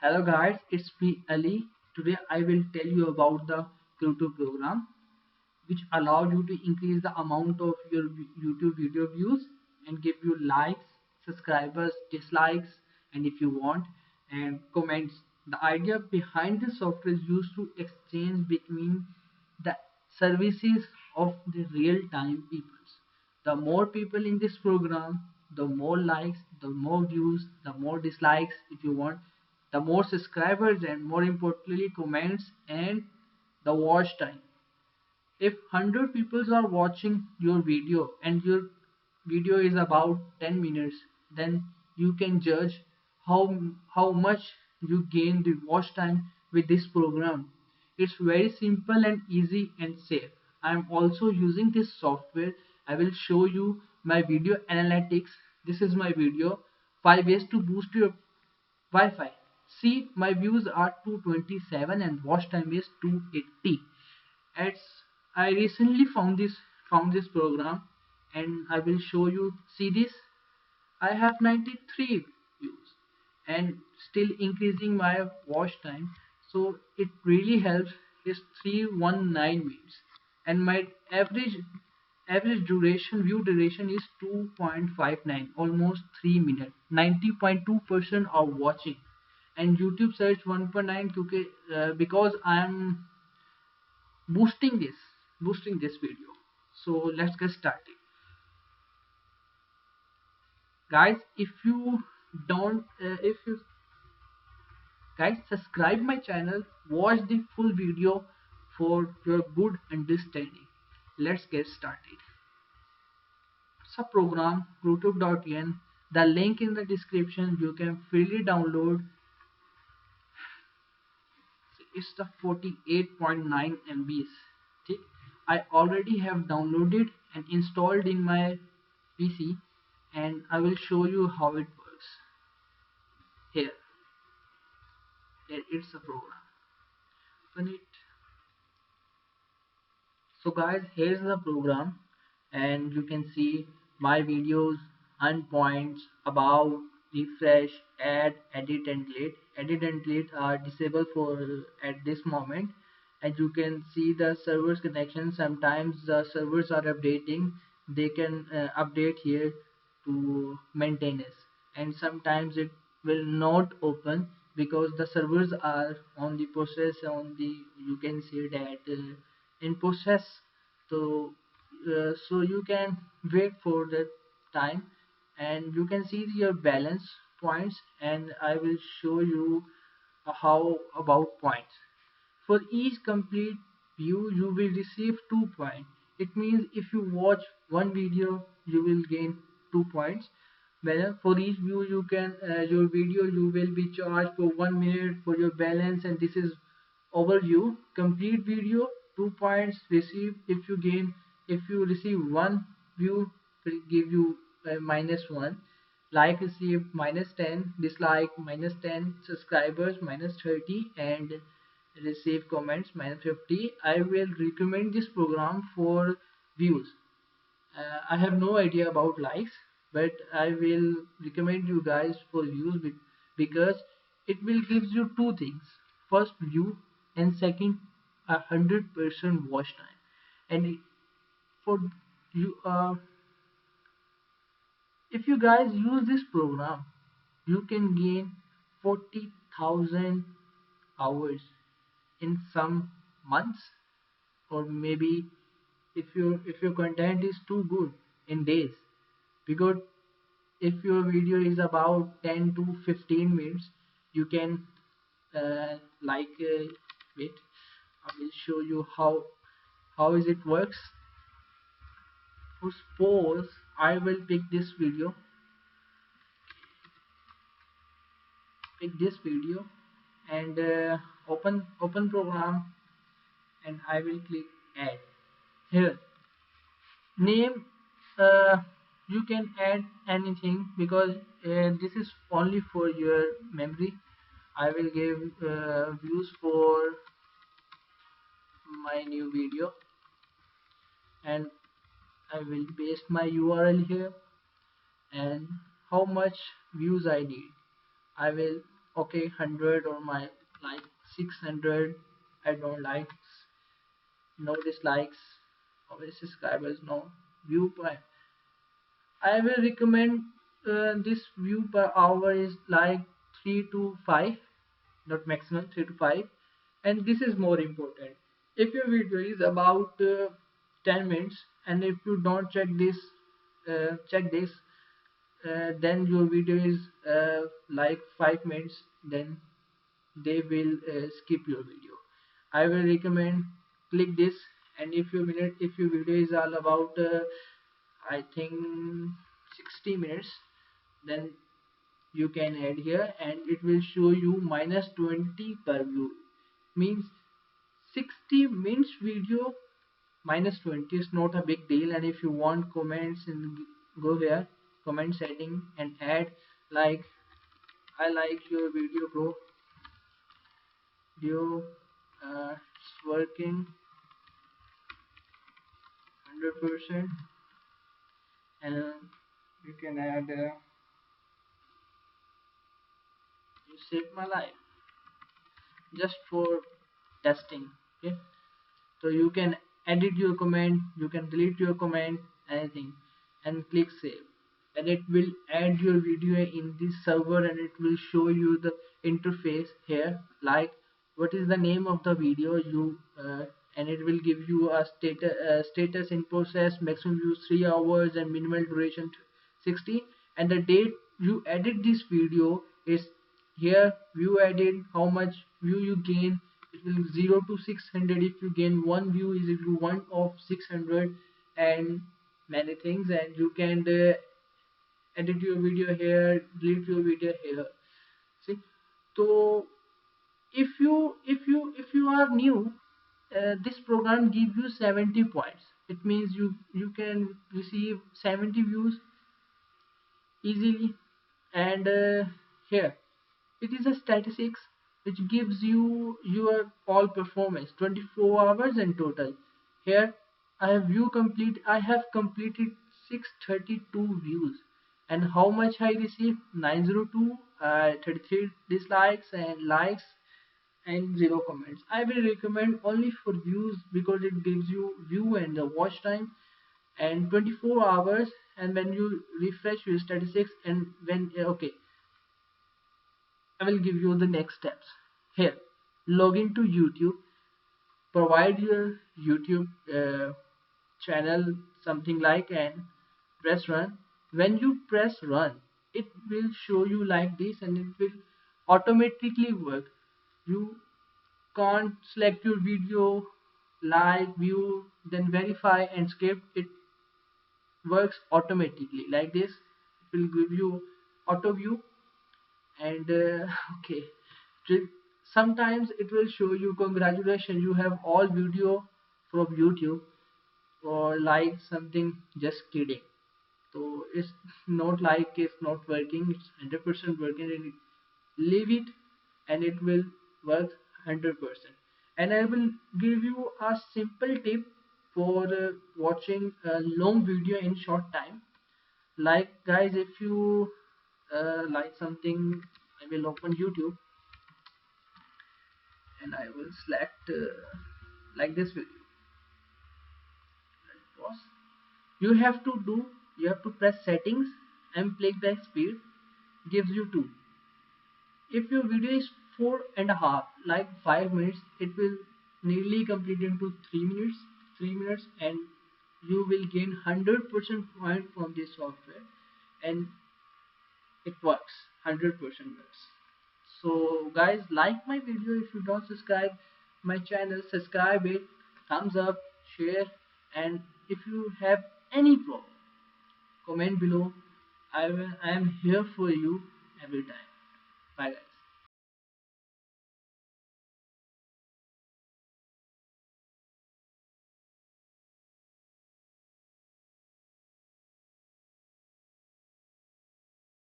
Hello guys, it's me Ali. Today I will tell you about the YouTube program which allows you to increase the amount of your YouTube video views and give you likes, subscribers, dislikes, and if you want, and comments. The idea behind this software is used to exchange between the services of the real-time peoples. The more people in this program, the more likes, the more views, the more dislikes if you want, the more subscribers, and more importantly comments and the watch time. If 100 people are watching your video and your video is about 10 minutes, then you can judge how much you gain the watch time with this program. It's very simple and easy and safe. I am also using this software. I will show you my video analytics. This is my video, 5 ways to boost your Wi-Fi. See, my views are 227 and watch time is 280. It's I recently found this program, and I will show you. See this? I have 93 views and still increasing my watch time. So it really helps. Is 319 minutes, and my average view duration is 2.59, almost 3 minutes. 90.2% are watching, and YouTube search 1.9 because I am boosting this video. So let's get started, guys. If you guys subscribe my channel, watch the full video for your good understanding. Let's get started. It's a program, youtube.in. The link in the description. You can freely download. It's the 48.9 MBs. Okay? I already have downloaded and installed in my PC, and I will show you how it works. Here, it's a program. Open it. So guys, here's the program, and you can see my videos, earn points, about, refresh, add, edit, and delete. Edit and delete are disabled for at this moment. And you can see the servers connection. Sometimes the servers are updating. They can update here to maintenance, and sometimes it will not open because the servers are on the process on the, you can see that in process. So you can wait for the time, and you can see your balance points, and I will show you how about points. For each complete view you will receive 2 points. It means if you watch one video you will gain 2 points. Well, for each view you can your video you will be charged for 1 minute for your balance, and this is overview. Complete video 2 points receive. If you receive one view, will give you -1. Like receive -10, dislike -10, subscribers -30, and receive comments -50. I will recommend this program for views. I have no idea about likes, but I will recommend you guys for views because it will gives you two things: first, view, and second, 100% watch time. And for you, if you guys use this program, you can gain 40,000 hours in some months, or maybe if your content is too good, in days. Because if your video is about 10 to 15 minutes, you can wait, I will show you how is it works. For suppose I will pick this video and open program, and I will click add. Here, name, you can add anything because this is only for your memory. I will give views for my new video, and I will paste my URL here, and how much views I need. I will okay, 100 or my like 600. I don't like, no dislikes, or subscribers, no view per. I will recommend this view per hour is like 3 to 5, not maximum 3 to 5. And this is more important. If your video is about 10 minutes, and if you don't check this, then your video is like 5 minutes, then they will skip your video. I will recommend click this. And if your video is all about I think 60 minutes, then you can add here, and it will show you -20 per view. Means 60 minutes video -20 is not a big deal. And if you want comments, and go here comment setting and add like, I like your video bro, video it's working 100%. And you can add you saved my life, just for testing. Okay, so you can edit your comment, you can delete your comment, anything, and click save. And it will add your video in this server, and it will show you the interface here, like what is the name of the video you and it will give you a status in process, maximum views 3 hours, and minimal duration 60. And the date you edit this video is here, view added, how much view you gain. It will 0 to 600. If you gain one view, is if you 1 of 600, and many things. And you can edit your video here, delete your video here. See, so if you are new, this program give you 70 points. It means you can receive 70 views easily. And here it is a statistics which gives you your all performance 24 hours in total. Here I have completed 632 views. And how much I received? 902, 33 dislikes and likes, and 0 comments. I will recommend only for views, because it gives you view and the watch time and 24 hours. And when you refresh your statistics, and when okay, I will give you the next steps. Here, log into YouTube, provide your YouTube channel, something like, and press run. When you press run, it will show you like this, and it will automatically work. You can't select your video, like, view, then verify and skip. It works automatically like this. It will give you auto view. And okay, sometimes it will show you congratulations, you have all video from YouTube, or like something. Just kidding. So it's not like it's not working, it's 100% working. And leave it, and it will work 100%. And I will give you a simple tip for watching a long video in short time. Like guys, if you like something, I will open YouTube, and I will select like this video. Pause. You have to do, you have to press settings and click the speed, gives you 2. If your video is 4.5, like 5 minutes, it will nearly complete into 3 minutes, and you will gain 100% point from this software. And it works, 100% works. So guys, like my video. If you don't subscribe my channel, subscribe it, thumbs up, share. And if you have any problem, comment below. I am here for you every time. Bye guys.